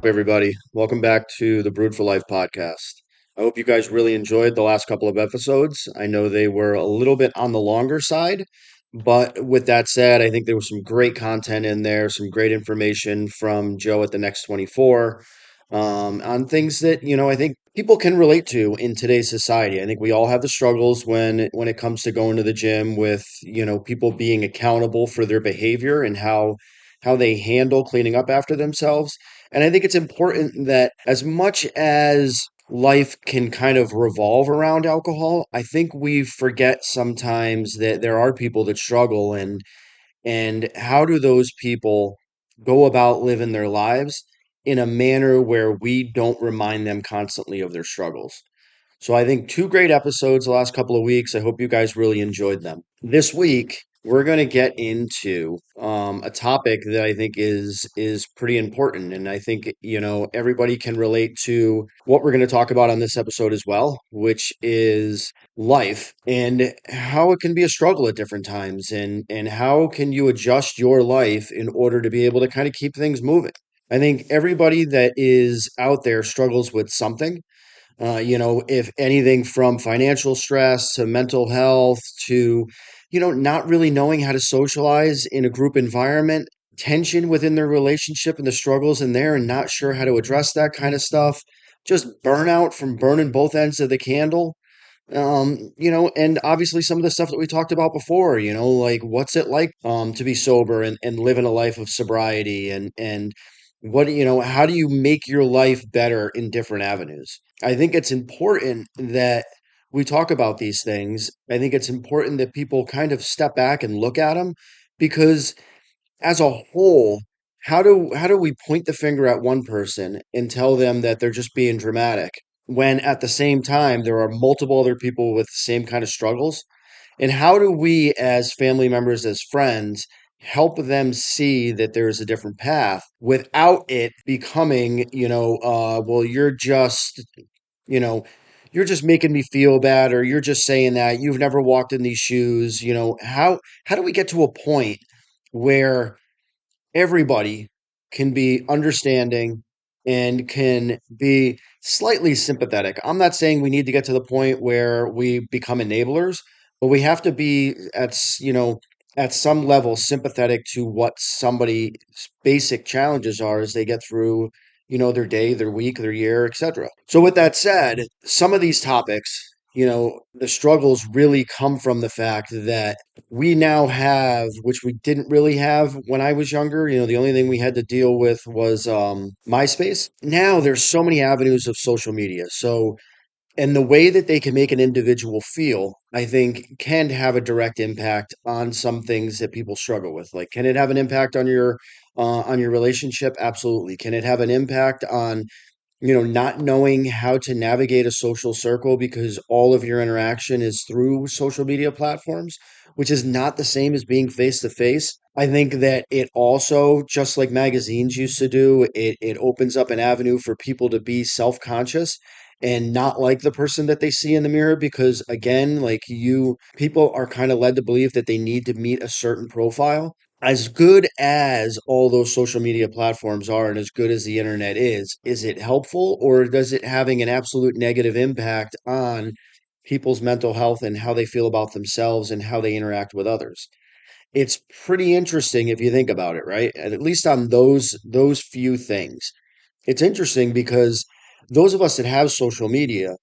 Everybody? Welcome back to the Brood for Life podcast. I hope you guys really enjoyed the last couple of episodes. I know they were a little bit on the longer side, but with that said, I think there was some great content in there, some great information from Joe at the Next 24 on things that, I think people can relate to in today's society. I think we all have the struggles when it comes to going to the gym with, people being accountable for their behavior and how they handle cleaning up after themselves. And I think it's important that as much as life can kind of revolve around alcohol, I think we forget sometimes that there are people that struggle and how do those people go about living their lives in a manner where we don't remind them constantly of their struggles. So I think two great episodes the last couple of weeks. I hope you guys really enjoyed them. This week we're going to get into a topic that I think is pretty important, and I think everybody can relate to what we're going to talk about on this episode as well, which is life and how it can be a struggle at different times, and how can you adjust your life in order to be able to kind of keep things moving. I think everybody that is out there struggles with something, if anything from financial stress to mental health to, not really knowing how to socialize in a group environment, tension within their relationship and the struggles in there and not sure how to address that kind of stuff, just burnout from burning both ends of the candle. And obviously some of the stuff that we talked about before, like what's it like to be sober and live in a life of sobriety and what how do you make your life better in different avenues? I think it's important that we talk about these things. I think it's important that people kind of step back and look at them because as a whole, how do we point the finger at one person and tell them that they're just being dramatic when at the same time there are multiple other people with the same kind of struggles? And how do we as family members, as friends, help them see that there is a different path without it becoming, well, you know, you're just making me feel bad, or you're just saying that you've never walked in these shoes. How do we get to a point where everybody can be understanding and can be slightly sympathetic? I'm not saying we need to get to the point where we become enablers, but we have to be at some level sympathetic to what somebody's basic challenges are as they get through, their day, their week, their year, etc. So with that said, some of these topics, the struggles really come from the fact that we now have, which we didn't really have when I was younger. The only thing we had to deal with was MySpace. Now there's so many avenues of social media. So, and the way that they can make an individual feel, I think, can have a direct impact on some things that people struggle with. Like, can it have an impact on your relationship? Absolutely. Can it have an impact on not knowing how to navigate a social circle because all of your interaction is through social media platforms, which is not the same as being face to face? I think that it also, just like magazines used to do, it opens up an avenue for people to be self conscious and not like the person that they see in the mirror because, again, like people are kind of led to believe that they need to meet a certain profile. As good as all those social media platforms are and as good as the internet is it helpful, or does it having an absolute negative impact on people's mental health and how they feel about themselves and how they interact with others? It's pretty interesting if you think about it, right? And at least on those few things. It's interesting because those of us that have social media,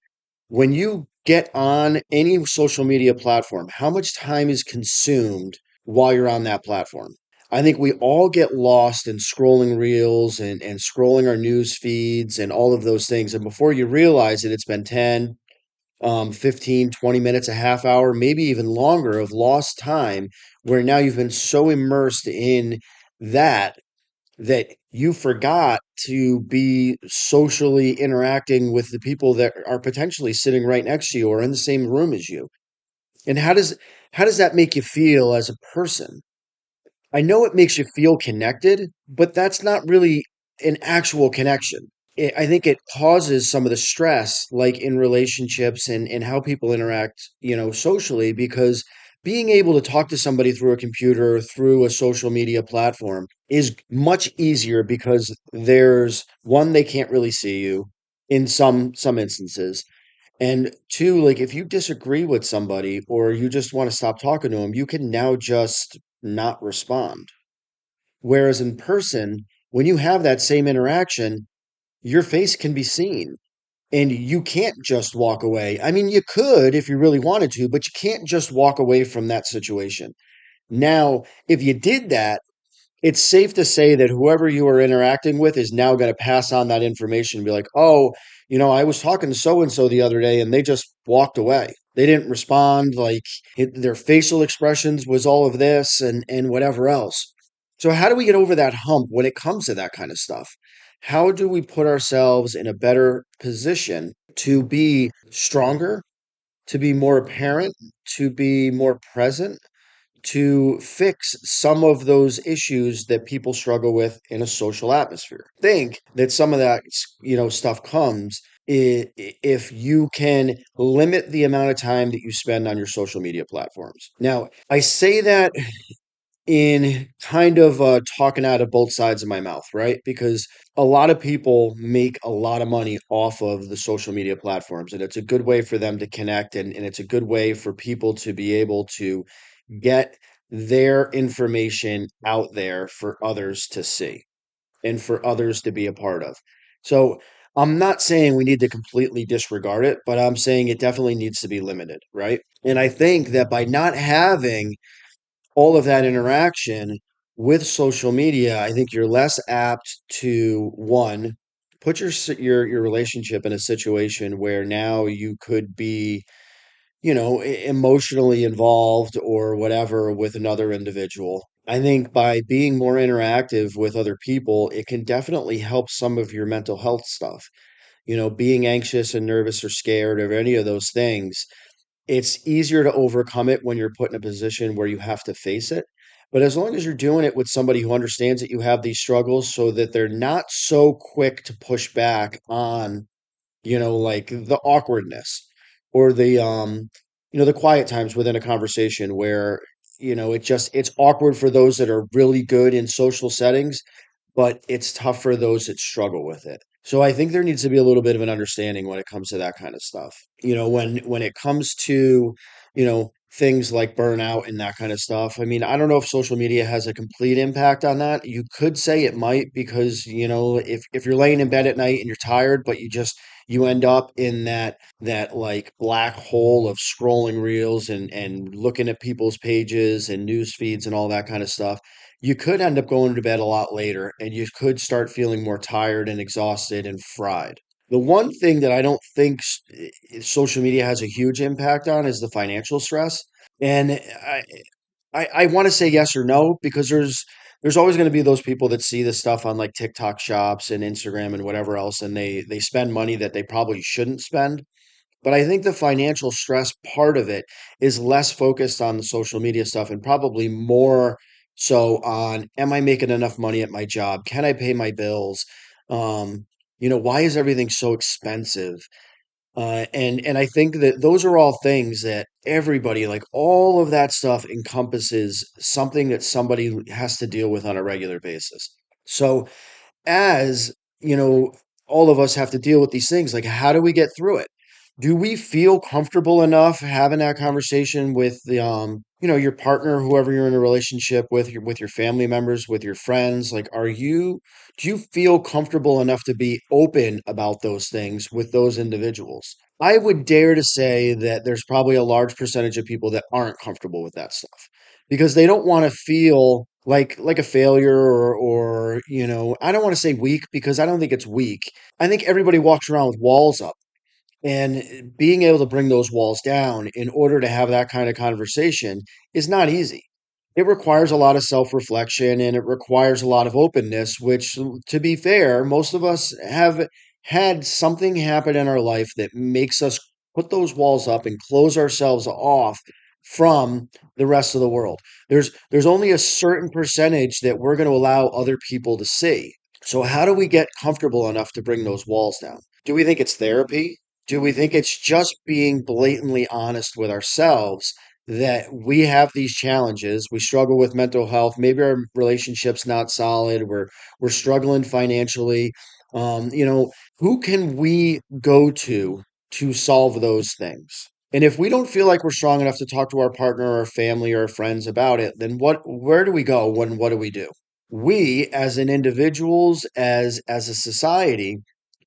when you get on any social media platform, how much time is consumed while you're on that platform? I think we all get lost in scrolling reels and scrolling our news feeds and all of those things. And before you realize it, it's been 10, 15, 20 minutes, a half hour, maybe even longer of lost time where now you've been so immersed in that that you forgot to be socially interacting with the people that are potentially sitting right next to you or in the same room as you. And how does that make you feel as a person? I know it makes you feel connected, but that's not really an actual connection. I think it causes some of the stress, like in relationships and how people interact, socially, because being able to talk to somebody through a computer, through a social media platform is much easier because there's one, they can't really see you in some instances. And two, like if you disagree with somebody or you just want to stop talking to them, you can now just not respond. Whereas in person, when you have that same interaction, your face can be seen and you can't just walk away. I mean, you could if you really wanted to, but you can't just walk away from that situation. Now, if you did that, it's safe to say that whoever you are interacting with is now going to pass on that information and be like, oh, I was talking to so and so the other day and they just walked away. They didn't respond. Like their facial expressions was all of this and whatever else. So, how do we get over that hump when it comes to that kind of stuff? How do we put ourselves in a better position to be stronger, to be more apparent, to be more present? To fix some of those issues that people struggle with in a social atmosphere. Think that some of that, stuff comes if you can limit the amount of time that you spend on your social media platforms. Now, I say that in kind of talking out of both sides of my mouth, right? Because a lot of people make a lot of money off of the social media platforms, and it's a good way for them to connect, and it's a good way for people to be able to get their information out there for others to see and for others to be a part of. So I'm not saying we need to completely disregard it, but I'm saying it definitely needs to be limited, right? And I think that by not having all of that interaction with social media, I think you're less apt to one, put your relationship in a situation where now you could be, emotionally involved or whatever with another individual. I think by being more interactive with other people, it can definitely help some of your mental health stuff. Being anxious and nervous or scared of any of those things, it's easier to overcome it when you're put in a position where you have to face it. But as long as you're doing it with somebody who understands that you have these struggles so that they're not so quick to push back on, like the awkwardness or the quiet times within a conversation where, it's awkward for those that are really good in social settings, but it's tough for those that struggle with it. So I think there needs to be a little bit of an understanding when it comes to that kind of stuff. When it comes to, things like burnout and that kind of stuff. I mean, I don't know if social media has a complete impact on that. You could say it might because, if you're laying in bed at night and you're tired, but you end up in that like black hole of scrolling reels and looking at people's pages and news feeds and all that kind of stuff, you could end up going to bed a lot later and you could start feeling more tired and exhausted and fried. The one thing that I don't think social media has a huge impact on is the financial stress. And I want to say yes or no because there's always going to be those people that see this stuff on like TikTok shops and Instagram and whatever else, and they spend money that they probably shouldn't spend. But I think the financial stress part of it is less focused on the social media stuff and probably more so on, am I making enough money at my job? Can I pay my bills? Why is everything so expensive? And I think that those are all things that everybody, like all of that stuff encompasses something that somebody has to deal with on a regular basis. So as you know all of us have to deal with these things, like how do we get through it? Do we feel comfortable enough having that conversation with the your partner, whoever you're in a relationship with your family members, with your friends? Like, do you feel comfortable enough to be open about those things with those individuals? I would dare to say that there's probably a large percentage of people that aren't comfortable with that stuff because they don't want to feel like a failure or I don't want to say weak because I don't think it's weak. I think everybody walks around with walls up, and being able to bring those walls down in order to have that kind of conversation is not easy. It requires a lot of self-reflection and it requires a lot of openness, which, to be fair, most of us have had something happen in our life that makes us put those walls up and close ourselves off from the rest of the world. There's only a certain percentage that we're going to allow other people to see. So how do we get comfortable enough to bring those walls down? Do we think it's therapy? Do we think it's just being blatantly honest with ourselves that we have these challenges. We struggle with mental health. Maybe our relationship's not solid. We're struggling financially. You know, who can we go to solve those things? And if we don't feel like we're strong enough to talk to our partner or our family or our friends about it, then where do we go? What do we do? We as an individuals, as a society,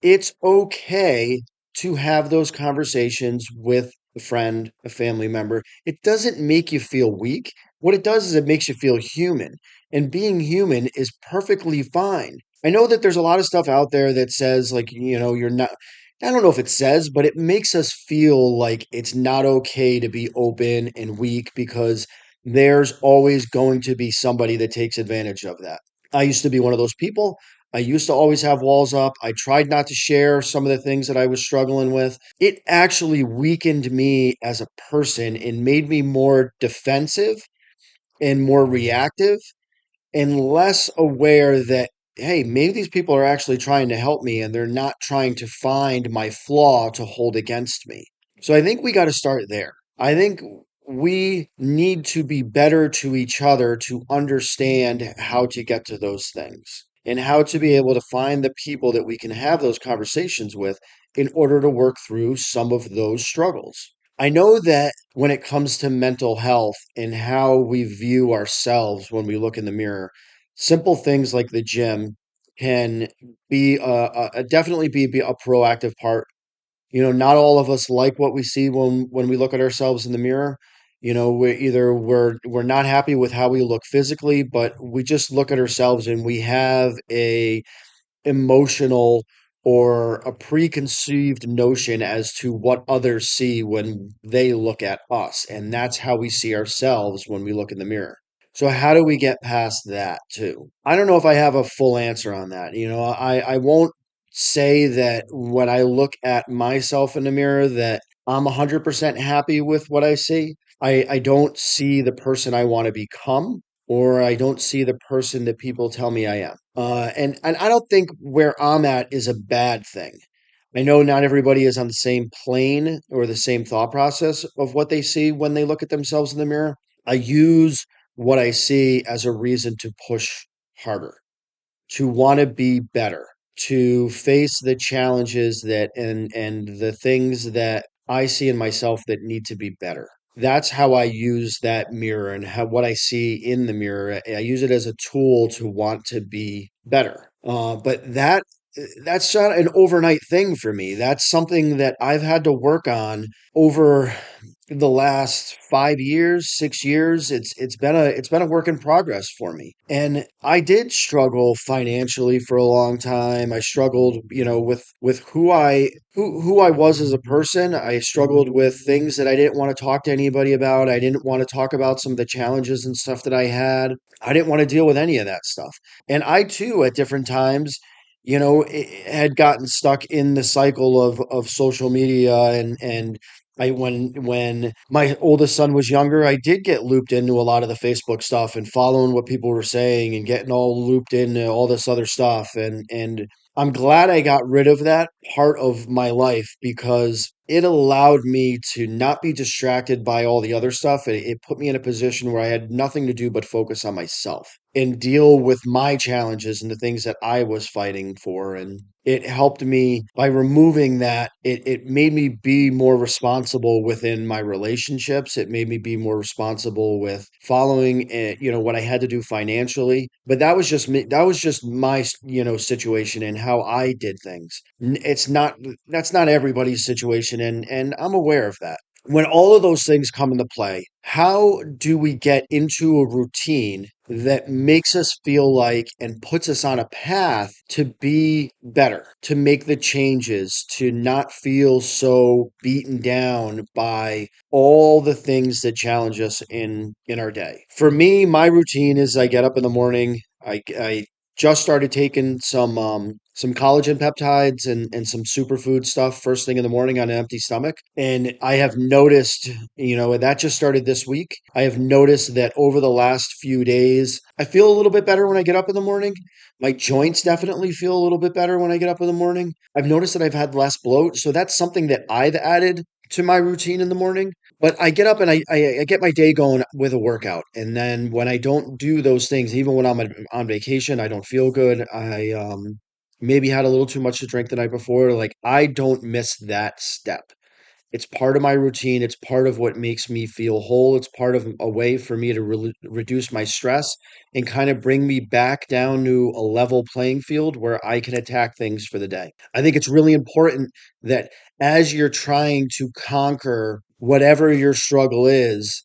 it's okay to have those conversations with a friend, a family member. It doesn't make you feel weak. What it does is it makes you feel human. And being human is perfectly fine. I know that there's a lot of stuff out there that says, like, you're not, I don't know if it says, but it makes us feel like it's not okay to be open and weak because there's always going to be somebody that takes advantage of that. I used to be one of those people. I used to always have walls up. I tried not to share some of the things that I was struggling with. It actually weakened me as a person and made me more defensive and more reactive and less aware that, hey, maybe these people are actually trying to help me and they're not trying to find my flaw to hold against me. So I think we got to start there. I think we need to be better to each other to understand how to get to those things and how to be able to find the people that we can have those conversations with in order to work through some of those struggles. I know that when it comes to mental health and how we view ourselves when we look in the mirror, simple things like the gym can be definitely be a proactive part. Not all of us like what we see when we look at ourselves in the mirror. We're not happy with how we look physically, but we just look at ourselves and we have a emotional or a preconceived notion as to what others see when they look at us. And that's how we see ourselves when we look in the mirror. So how do we get past that too? I don't know if I have a full answer on that. I won't say that when I look at myself in the mirror that I'm 100% happy with what I see. I don't see the person I want to become, or I don't see the person that people tell me I am. And I don't think where I'm at is a bad thing. I know not everybody is on the same plane or the same thought process of what they see when they look at themselves in the mirror. I use what I see as a reason to push harder, to want to be better, to face the challenges that and the things that I see in myself that need to be better. That's how I use that mirror and how what I see in the mirror. I use it as a tool to want to be better. But that's not an overnight thing for me. That's something that I've had to work on over the last 5 years, 6 years. It's been a work in progress for me. And I did struggle financially for a long time. I struggled, with who I was as a person. I struggled with things that I didn't want to talk to anybody about. I didn't want to talk about some of the challenges and stuff that I had. I didn't want to deal with any of that stuff. And I too, at different times, had gotten stuck in the cycle of social media and when my oldest son was younger, I did get looped into a lot of the Facebook stuff and following what people were saying and getting all looped into all this other stuff. And I'm glad I got rid of that part of my life because it allowed me to not be distracted by all the other stuff. It put me in a position where I had nothing to do but focus on myself and deal with my challenges and the things that I was fighting for. And it helped me by removing that. It made me be more responsible within my relationships. It made me be more responsible with following, what I had to do financially. But that was just me. That was just my, situation and how I did things. It's not, that's not everybody's situation. And I'm aware of that. When all of those things come into play, how do we get into a routine that makes us feel like and puts us on a path to be better, to make the changes, to not feel so beaten down by all the things that challenge us in our day? For me, my routine is I get up in the morning, I just started taking some collagen peptides and some superfood stuff first thing in the morning on an empty stomach. And I have noticed, that just started this week. I have noticed that over the last few days, I feel a little bit better when I get up in the morning. My joints definitely feel a little bit better when I get up in the morning. I've noticed that I've had less bloat. So that's something that I've added to my routine in the morning. But I get up and I get my day going with a workout. And then when I don't do those things, even when I'm on vacation, I don't feel good. I maybe had a little too much to drink the night before. Like I don't miss that step. It's part of my routine. It's part of what makes me feel whole. It's part of a way for me to reduce my stress and kind of bring me back down to a level playing field where I can attack things for the day. I think it's really important that as you're trying to conquer whatever your struggle is,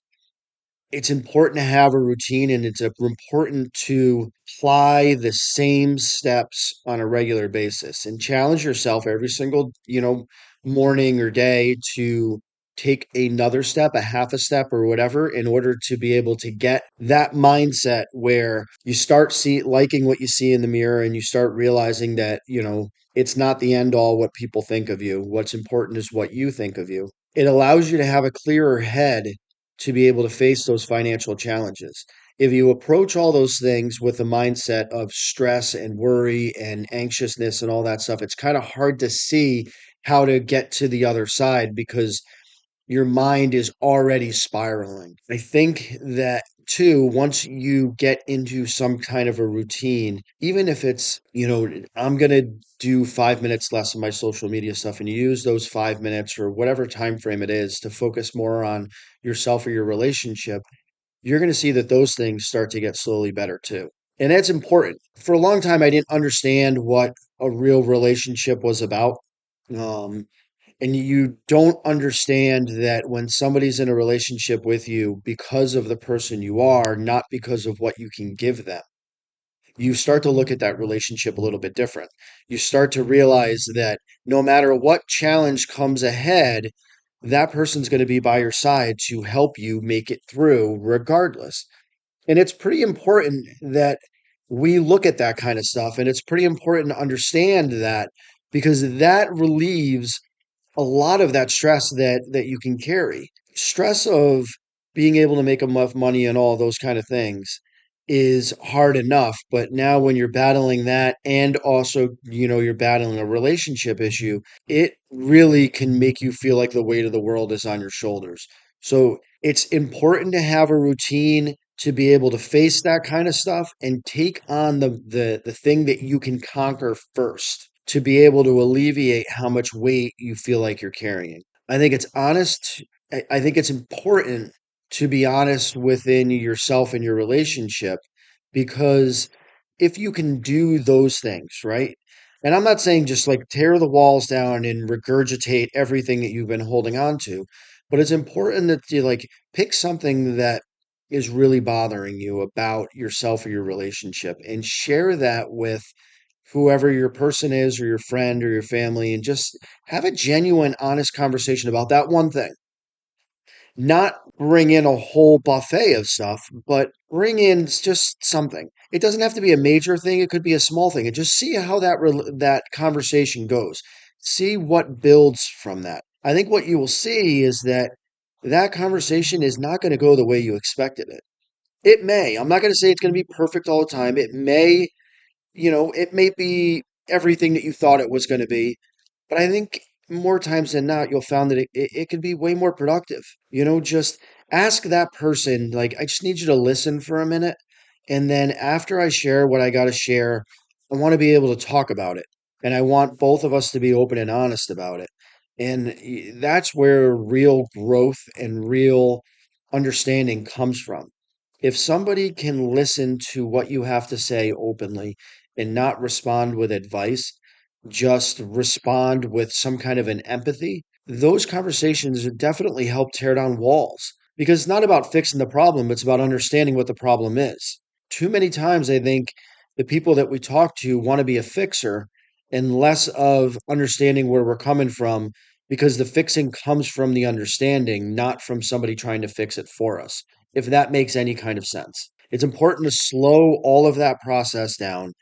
it's important to have a routine and it's important to apply the same steps on a regular basis and challenge yourself every single, morning or day to take another step, a half a step or whatever in order to be able to get that mindset where you start liking what you see in the mirror and you start realizing that, it's not the end all what people think of you. What's important is what you think of you. It allows you to have a clearer head to be able to face those financial challenges. If you approach all those things with the mindset of stress and worry and anxiousness and all that stuff, it's kind of hard to see how to get to the other side because your mind is already spiraling. I think that too, once you get into some kind of a routine, even if it's, I'm going to do 5 minutes less of my social media stuff and you use those 5 minutes or whatever time frame it is to focus more on yourself or your relationship, you're going to see that those things start to get slowly better too. And that's important. For a long time, I didn't understand what a real relationship was about. Um, and you don't understand that when somebody's in a relationship with you because of the person you are, not because of what you can give them, you start to look at that relationship a little bit different. You start to realize that no matter what challenge comes ahead, that person's going to be by your side to help you make it through regardless. And it's pretty important that we look at that kind of stuff. And it's pretty important to understand that because that relieves a lot of that stress that you can carry. Stress of being able to make enough money and all those kind of things is hard enough, but now when you're battling that and also, you're battling a relationship issue, it really can make you feel like the weight of the world is on your shoulders. So, it's important to have a routine to be able to face that kind of stuff and take on the thing that you can conquer first to be able to alleviate how much weight you feel like you're carrying. I think it's honest. I think it's important to be honest within yourself and your relationship because if you can do those things, right? And I'm not saying just like tear the walls down and regurgitate everything that you've been holding on to, but it's important that you like pick something that is really bothering you about yourself or your relationship and share that with whoever your person is or your friend or your family and just have a genuine honest conversation about that one thing, not bring in a whole buffet of stuff, but bring in just something. It doesn't have to be a major thing, it could be a small thing, and just see how that conversation goes. See what builds from that. I think what you will see is that that conversation is not going to go the way you expected it. It may. I'm not going to say it's going to be perfect all the time. It may be everything that you thought it was going to be, but I think more times than not, you'll find that it could be way more productive. Just ask that person, like, I just need you to listen for a minute. And then after I share what I got to share, I want to be able to talk about it. And I want both of us to be open and honest about it. And that's where real growth and real understanding comes from. If somebody can listen to what you have to say openly and not respond with advice, just respond with some kind of an empathy, those conversations definitely help tear down walls because it's not about fixing the problem, it's about understanding what the problem is. Too many times, I think the people that we talk to want to be a fixer and less of understanding where we're coming from because the fixing comes from the understanding, not from somebody trying to fix it for us, if that makes any kind of sense. It's important to slow all of that process down,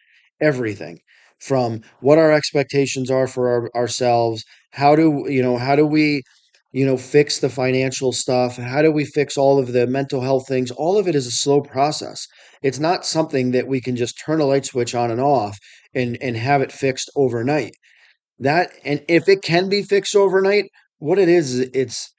everything from what our expectations are for ourselves. How do we, fix the financial stuff? How do we fix all of the mental health things? All of it is a slow process. It's not something that we can just turn a light switch on and off and have it fixed overnight. And if it can be fixed overnight, What it is, it's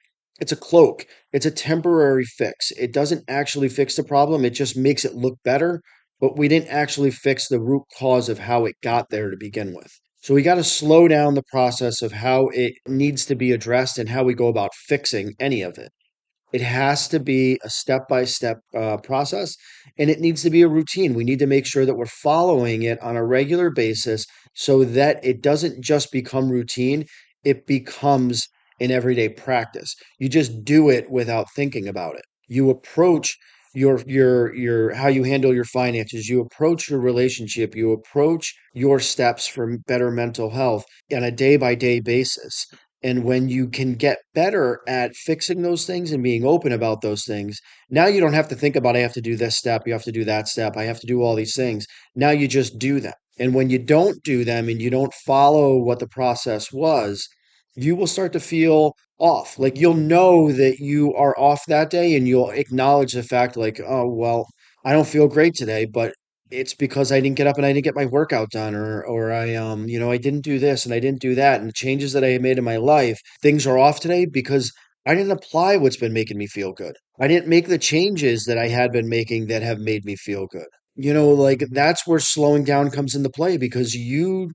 a cloak. It's a temporary fix. It doesn't actually fix the problem. It just makes it look better, but we didn't actually fix the root cause of how it got there to begin with. So we got to slow down the process of how it needs to be addressed and how we go about fixing any of it. It has to be a step-by-step process, and it needs to be a routine. We need to make sure that we're following it on a regular basis so that it doesn't just become routine, it becomes an everyday practice. You just do it without thinking about it. You approach your how you handle your finances, you approach your relationship, you approach your steps for better mental health on a day-by-day basis. And when you can get better at fixing those things and being open about those things, now you don't have to think about, I have to do this step, you have to do that step, I have to do all these things. Now you just do them. And when you don't do them and you don't follow what the process was, you will start to feel off. Like you'll know that you are off that day and you'll acknowledge the fact, like, oh, well, I don't feel great today, but it's because I didn't get up and I didn't get my workout done, or I I didn't do this and I didn't do that, and the changes that I made in my life, things are off today because I didn't apply what's been making me feel good. I didn't make the changes that I had been making that have made me feel good. Like that's where slowing down comes into play because you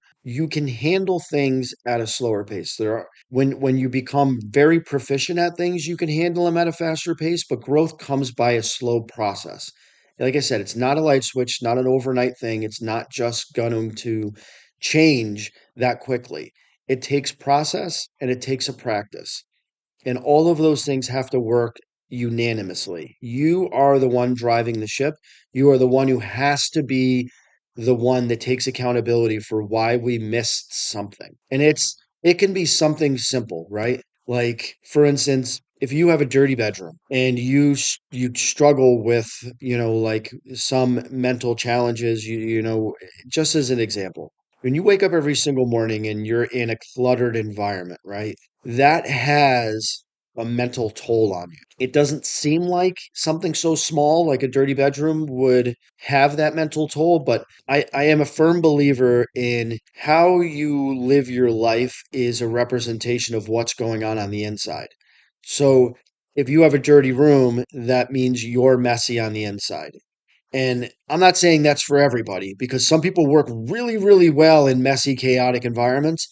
can handle things at a slower pace. There are when you become very proficient at things, you can handle them at a faster pace, but growth comes by a slow process. Like I said, it's not a light switch, not an overnight thing. It's not just going to change that quickly. It takes process and it takes a practice. And all of those things have to work unanimously. You are the one driving the ship. You are the one who has to be the one that takes accountability for why we missed something. And it can be something simple, right? Like for instance, if you have a dirty bedroom and you struggle with, like some mental challenges, just as an example, when you wake up every single morning and you're in a cluttered environment, right? That has a mental toll on you. It doesn't seem like something so small like a dirty bedroom would have that mental toll, but I am a firm believer in how you live your life is a representation of what's going on the inside. So if you have a dirty room, that means you're messy on the inside. And I'm not saying that's for everybody because some people work really, really well in messy, chaotic environments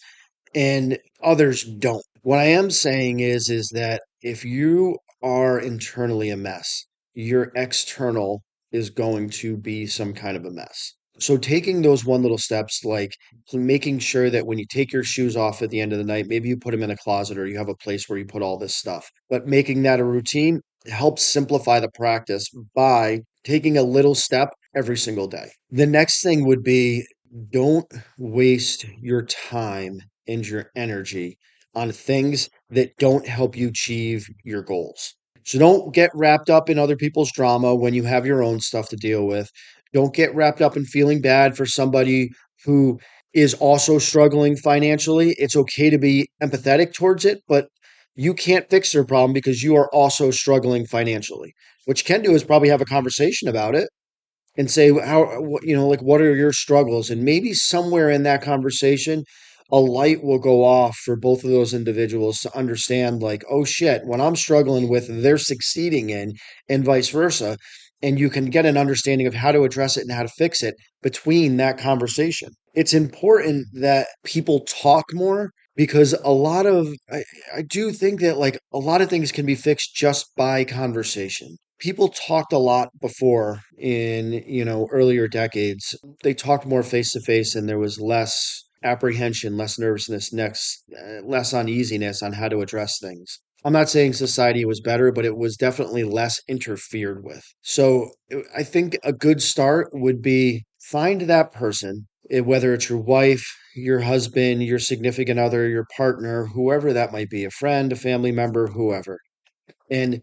and others don't. What I am saying is that if you are internally a mess, your external is going to be some kind of a mess. So taking those one little steps, like making sure that when you take your shoes off at the end of the night, maybe you put them in a closet or you have a place where you put all this stuff, but making that a routine helps simplify the practice by taking a little step every single day. The next thing would be don't waste your time and your energy on things that don't help you achieve your goals. So don't get wrapped up in other people's drama when you have your own stuff to deal with. Don't get wrapped up in feeling bad for somebody who is also struggling financially. It's okay to be empathetic towards it, but you can't fix their problem because you are also struggling financially. What you can do is probably have a conversation about it and say like what are your struggles, and maybe somewhere in that conversation a light will go off for both of those individuals to understand, like, oh shit, what I'm struggling with they're succeeding in, and vice versa. And you can get an understanding of how to address it and how to fix it between that conversation. It's important that people talk more because I do think that like a lot of things can be fixed just by conversation. People talked a lot before in, earlier decades. They talked more face to face and there was less apprehension, less nervousness, less uneasiness on how to address things. I'm not saying society was better, but it was definitely less interfered with. So I think a good start would be find that person, whether it's your wife, your husband, your significant other, your partner, whoever that might be, a friend, a family member, whoever, and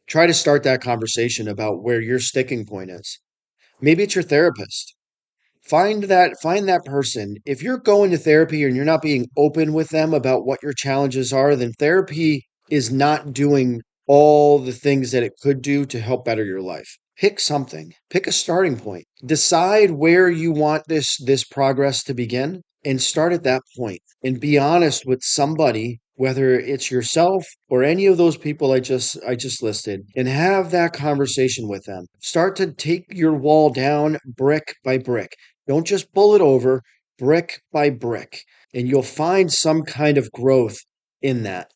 try to start that conversation about where your sticking point is. Maybe it's your therapist. Find that person. If you're going to therapy and you're not being open with them about what your challenges are, then therapy is not doing all the things that it could do to help better your life. Pick something. Pick a starting point. Decide where you want this progress to begin and start at that point and be honest with somebody whether it's yourself or any of those people I just listed, and have that conversation with them. Start to take your wall down brick by brick. Don't just bullet over, brick by brick, and you'll find some kind of growth in that.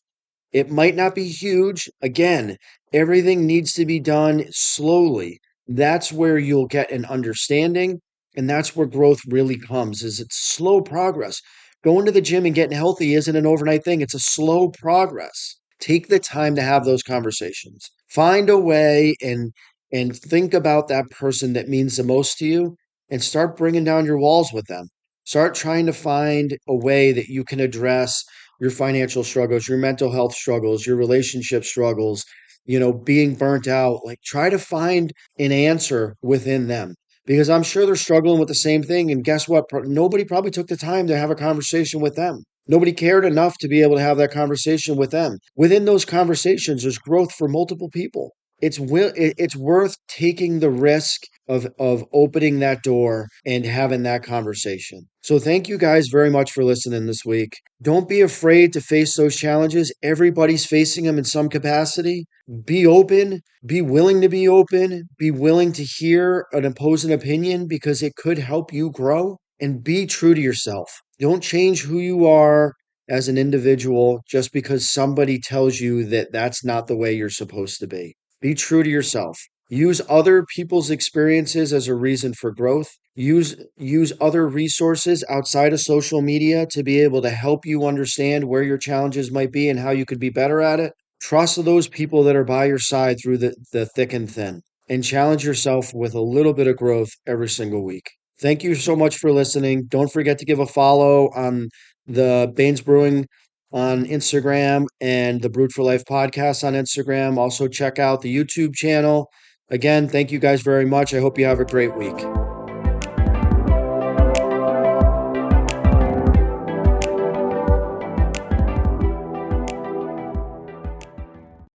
It might not be huge. Again, everything needs to be done slowly. That's where you'll get an understanding, and that's where growth really comes. Is it's slow progress. Going to the gym and getting healthy isn't an overnight thing. It's a slow progress. Take the time to have those conversations. Find a way and think about that person that means the most to you and start bringing down your walls with them. Start trying to find a way that you can address your financial struggles, your mental health struggles, your relationship struggles, being burnt out. Like, try to find an answer within them because I'm sure they're struggling with the same thing. And guess what? Nobody probably took the time to have a conversation with them. Nobody cared enough to be able to have that conversation with them. Within those conversations, there's growth for multiple people. It's worth taking the risk of opening that door and having that conversation. So thank you guys very much for listening this week. Don't be afraid to face those challenges. Everybody's facing them in some capacity. Be open, be willing to be open, be willing to hear an opposing opinion because it could help you grow, and be true to yourself. Don't change who you are as an individual just because somebody tells you that that's not the way you're supposed to be. Be true to yourself. Use other people's experiences as a reason for growth. Use other resources outside of social media to be able to help you understand where your challenges might be and how you could be better at it. Trust those people that are by your side through the thick and thin, and challenge yourself with a little bit of growth every single week. Thank you so much for listening. Don't forget to give a follow on the Baines Brewing on Instagram and the Brewed for Life podcast on Instagram. Also, check out the YouTube channel. Again, thank you guys very much. I hope you have a great week.